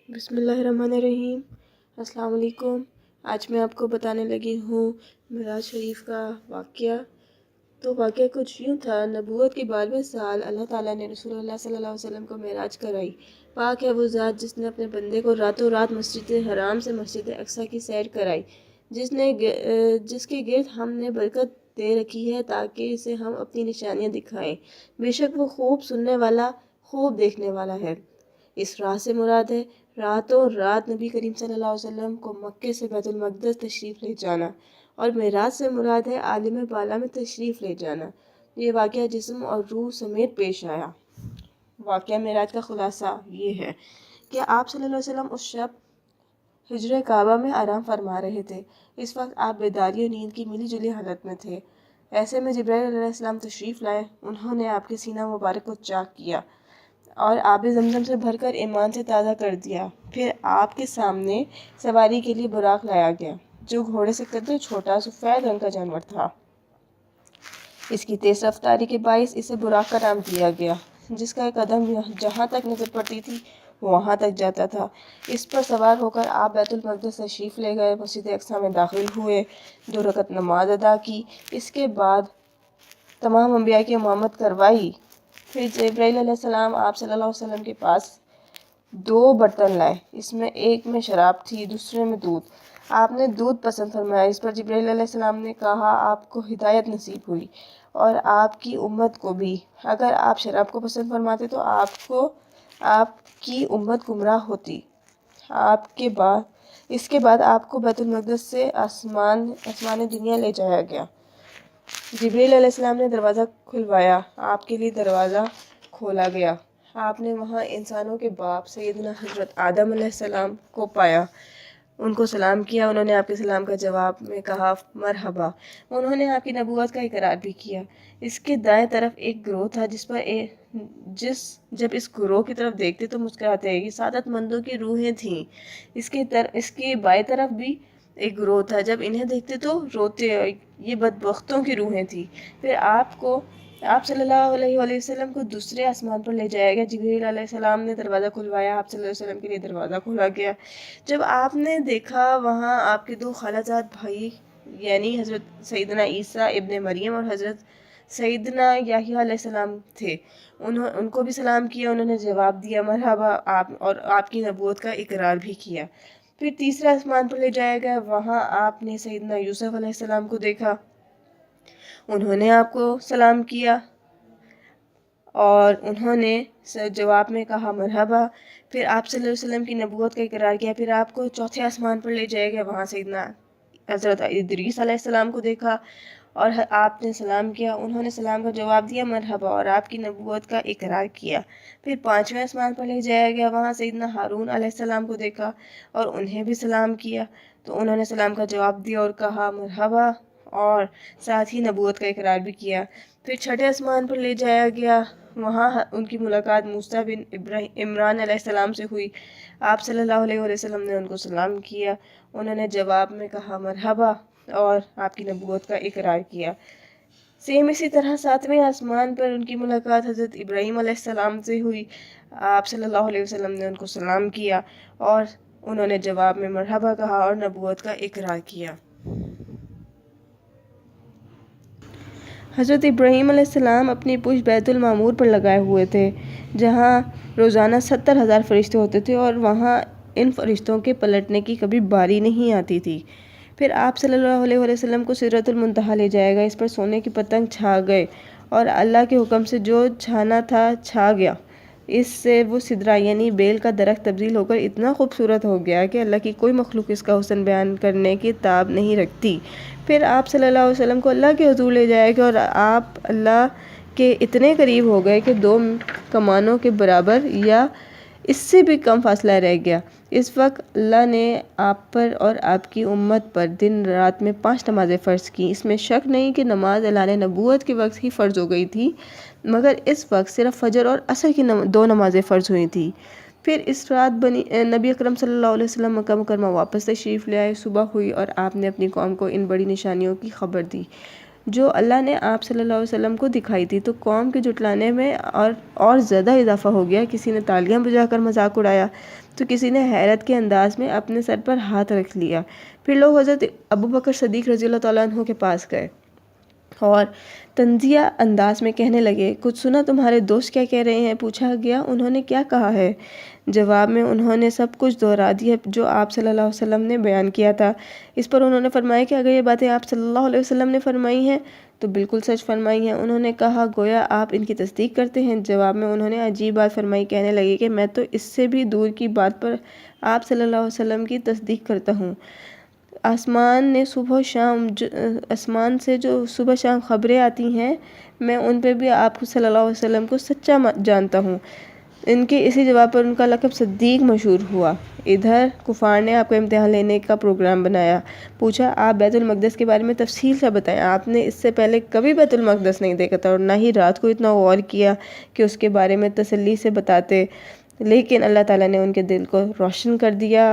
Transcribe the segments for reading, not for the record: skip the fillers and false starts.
بسم اللہ الرحمن الرحیم۔ السلام علیکم۔ آج میں آپ کو بتانے لگی ہوں معراج شریف کا واقعہ۔ تو واقعہ کچھ یوں تھا، نبوت کے 12ویں سال اللہ تعالیٰ نے رسول اللہ صلی اللہ علیہ وسلم کو معراج کرائی۔ پاک ہے وہ ذات جس نے اپنے بندے کو راتوں رات مسجد حرام سے مسجد اقصیٰ کی سیر کرائی، جس کے گرد ہم نے برکت دے رکھی ہے تاکہ اسے ہم اپنی نشانیاں دکھائیں۔ بے شک وہ خوب سننے والا، خوب دیکھنے والا ہے۔ اس راہ سے مراد ہے راتوں رات نبی کریم صلی اللہ علیہ وسلم کو مکے سے بیت المقدس تشریف لے جانا، اور معراج سے مراد ہے عالم بالا میں تشریف لے جانا۔ یہ واقعہ جسم اور روح سمیت پیش آیا۔ واقعہ معراج کا خلاصہ یہ ہے کہ آپ صلی اللہ علیہ وسلم اس شب حجر کعبہ میں آرام فرما رہے تھے۔ اس وقت آپ بیداری اور نیند کی ملی جلی حالت میں تھے۔ ایسے میں جبرائیل علیہ السلام تشریف لائے۔ انہوں نے آپ کے سینہ مبارک کو چاک کیا اور آب زمزم سے بھر کر ایمان سے تازہ کر دیا۔ پھر آپ کے سامنے سواری کے لیے براق لایا گیا، جو گھوڑے سے قدر چھوٹا سفید رنگ کا جانور تھا۔ اس کی تیز رفتاری کے باعث اسے براق کا نام دیا گیا، جس کا قدم جہاں تک نظر پڑتی تھی وہاں تک جاتا تھا۔ اس پر سوار ہو کر آپ بیت المقدس تشریف لے گئے، مسجد اقصیٰ میں داخل ہوئے، 2 رکعت نماز ادا کی۔ اس کے بعد تمام انبیاء کی امامت کروائی۔ پھر جبرائیل علیہ السلام آپ صلی اللہ علیہ وسلم کے پاس 2 برتن لائے۔ اس میں ایک میں شراب تھی، دوسرے میں دودھ۔ آپ نے دودھ پسند فرمایا۔ اس پر جبرائیل علیہ السلام نے کہا آپ کو ہدایت نصیب ہوئی اور آپ کی امت کو بھی۔ اگر آپ شراب کو پسند فرماتے تو آپ کی امت گمراہ ہوتی۔ اس کے بعد آپ کو بیت المقدس سے آسمان دنیا لے جایا گیا۔ جبرائیل علیہ السلام نے دروازہ کھلوایا، آپ کے لیے دروازہ کھولا گیا۔ آپ نے وہاں انسانوں کے باپ سیدنا حضرت آدم علیہ السلام کو پایا، ان کو سلام کیا۔ انہوں نے آپ کے سلام کا جواب میں کہا مرحبا۔ انہوں نے آپ کی نبوت کا اقرار بھی کیا۔ اس کے دائیں طرف ایک گروہ تھا جب اس گروہ کی طرف دیکھتے تو مسکراتے۔ یہ سعادت مندوں کی روحیں تھیں۔ اس کے بائیں طرف بھی ایک گروہ تھا، جب انہیں دیکھتے تو روتے۔ یہ بدبختوں کی روحیں تھیں۔ پھر آپ صلی اللہ علیہ وسلم کو دوسرے آسمان پر لے جایا گیا۔ جبرائیل علیہ السلام نے دروازہ کھلوایا، آپ صلی اللہ علیہ وسلم کے لیے دروازہ کھولا گیا۔ جب آپ نے دیکھا وہاں آپ کے 2 خالہ جات بھائی، یعنی حضرت سیدنا عیسیٰ ابن مریم اور حضرت سیدنا یحییٰ علیہ السلام تھے، ان کو بھی سلام کیا۔ انہوں نے جواب دیا مرحبا، اور آپ کی نبوت کا اقرار بھی کیا۔ پھر تیسرے آسمان پر لے جایا گیا۔ وہاں آپ نے سیدنا یوسف علیہ السلام کو دیکھا۔ انہوں نے آپ کو سلام کیا اور انہوں نے جواب میں کہا مرحبا۔ پھر آپ صلی اللہ علیہ وسلم کی نبوت کا اقرار کیا۔ پھر آپ کو چوتھے آسمان پر لے جایا گیا۔ وہاں سیدنا حضرت ادریس علیہ السلام کو دیکھا اور آپ نے سلام کیا۔ انہوں نے سلام کا جواب دیا مرحبا، اور آپ کی نبوت کا اقرار کیا۔ پھر 5ویں آسمان پر لے جایا گیا۔ وہاں سیدنا ہارون علیہ السلام کو دیکھا اور انہیں بھی سلام کیا۔ تو انہوں نے سلام کا جواب دیا اور کہا مرحبا، اور ساتھ ہی نبوت کا اقرار بھی کیا۔ پھر 6 آسمان پر لے جایا گیا۔ وہاں ان کی ملاقات موسیٰ بن عمران علیہ السلام سے ہوئی۔ آپ صلی اللہ علیہ وسلم نے ان کو سلام کیا۔ انہوں نے جواب میں کہا مرحبا، اور آپ کی نبوت کا اقرار کیا۔ اسی طرح 7ویں آسمان پر ان کی ملاقات حضرت ابراہیم علیہ السلام سے ہوئی۔ آپ صلی اللہ علیہ وسلم نے ان کو سلام کیا اور انہوں نے جواب میں مرحبا کہا اور نبوت کا اقرار کیا۔ حضرت ابراہیم علیہ السلام اپنی پشت بیت المعمور پر لگائے ہوئے تھے، جہاں روزانہ 70,000 فرشتے ہوتے تھے، اور وہاں ان فرشتوں کے پلٹنے کی کبھی باری نہیں آتی تھی۔ پھر آپ صلی اللہ علیہ وسلم کو سدرۃ المنتہا لے جایا گیا۔ اس پر سونے کی پتنگ چھا گئے، اور اللہ کے حکم سے جو چھانا تھا چھا گیا۔ اس سے وہ سدرہ یعنی بیل کا درخت تبدیل ہو کر اتنا خوبصورت ہو گیا کہ اللہ کی کوئی مخلوق اس کا حسن بیان کرنے کی تاب نہیں رکھتی۔ پھر آپ صلی اللہ علیہ وسلم کو اللہ کے حضور لے جایا گیا، اور آپ اللہ کے اتنے قریب ہو گئے کہ 2 کمانوں کے برابر یا اس سے بھی کم فاصلہ رہ گیا۔ اس وقت اللہ نے آپ پر اور آپ کی امت پر دن رات میں 5 نمازیں فرض کی۔ اس میں شک نہیں کہ نماز اعلان نبوت کے وقت ہی فرض ہو گئی تھی، مگر اس وقت صرف فجر اور عصر کی 2 نمازیں فرض ہوئی تھیں۔ پھر اس رات نبی اکرم صلی اللہ علیہ وسلم مکہ مکرمہ واپس تشریف لے آئے۔ صبح ہوئی اور آپ نے اپنی قوم کو ان بڑی نشانیوں کی خبر دی جو اللہ نے آپ صلی اللہ علیہ وسلم کو دکھائی تھی، تو قوم کے جھٹلانے میں اور زیادہ اضافہ ہو گیا۔ کسی نے تالیاں بجا کر مذاق اڑایا تو کسی نے حیرت کے انداز میں اپنے سر پر ہاتھ رکھ لیا۔ پھر لوگ حضرت ابوبکر صدیق رضی اللہ تعالیٰ عنہ کے پاس گئے اور طنزیہ انداز میں کہنے لگے، کچھ سنا تمہارے دوست کیا کہہ رہے ہیں؟ پوچھا گیا انہوں نے کیا کہا ہے؟ جواب میں انہوں نے سب کچھ دہرا دیا جو آپ صلی اللہ علیہ وسلم نے بیان کیا تھا۔ اس پر انہوں نے فرمایا کہ اگر یہ باتیں آپ صلی اللہ علیہ وسلم نے فرمائی ہیں تو بالکل سچ فرمائی ہیں۔ انہوں نے کہا، گویا آپ ان کی تصدیق کرتے ہیں؟ جواب میں انہوں نے عجیب بات فرمائی، کہنے لگے کہ میں تو اس سے بھی دور کی بات پر آپ صلی اللہ علیہ وسلم کی تصدیق کرتا ہوں۔ آسمان سے جو صبح شام خبریں آتی ہیں، میں ان پہ بھی آپ صلی اللہ علیہ وسلم کو سچا جانتا ہوں۔ ان کے اسی جواب پر ان کا لقب صدیق مشہور ہوا۔ ادھر کفار نے آپ کا امتحان لینے کا پروگرام بنایا۔ پوچھا، آپ بیت المقدس کے بارے میں تفصیل سے بتائیں، آپ نے اس سے پہلے کبھی بیت المقدس نہیں دیکھا تھا اور نہ ہی رات کو اتنا غور کیا کہ اس کے بارے میں تسلی سے بتاتے، لیکن اللہ تعالیٰ نے ان کے دل کو روشن کر دیا۔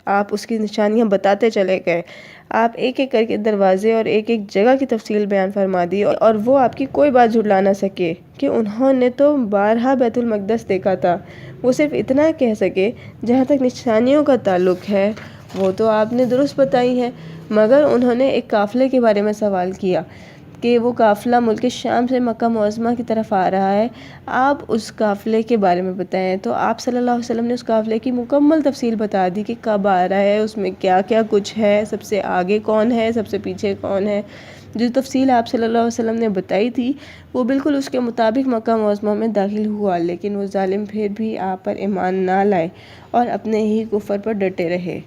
آپ اس کی نشانیاں بتاتے چلے گئے۔ آپ ایک ایک کر کے دروازے اور ایک ایک جگہ کی تفصیل بیان فرما دی اور وہ آپ کی کوئی بات جھٹلا نہ سکے کہ انہوں نے تو بارہا بیت المقدس دیکھا تھا۔ وہ صرف اتنا کہہ سکے، جہاں تک نشانیوں کا تعلق ہے وہ تو آپ نے درست بتائی ہیں، مگر انہوں نے ایک قافلے کے بارے میں سوال کیا کہ وہ قافلہ ملک شام سے مکہ معظمہ کی طرف آ رہا ہے، آپ اس قافلے کے بارے میں بتائیں۔ تو آپ صلی اللہ علیہ وسلم نے اس قافلے کی مکمل تفصیل بتا دی کہ کب آ رہا ہے، اس میں کیا کیا کچھ ہے، سب سے آگے کون ہے، سب سے پیچھے کون ہے۔ جو تفصیل آپ صلی اللہ علیہ وسلم نے بتائی تھی وہ بالکل اس کے مطابق مکہ معظمہ میں داخل ہوا، لیکن وہ ظالم پھر بھی آپ پر ایمان نہ لائے اور اپنے ہی کفر پر ڈٹے رہے۔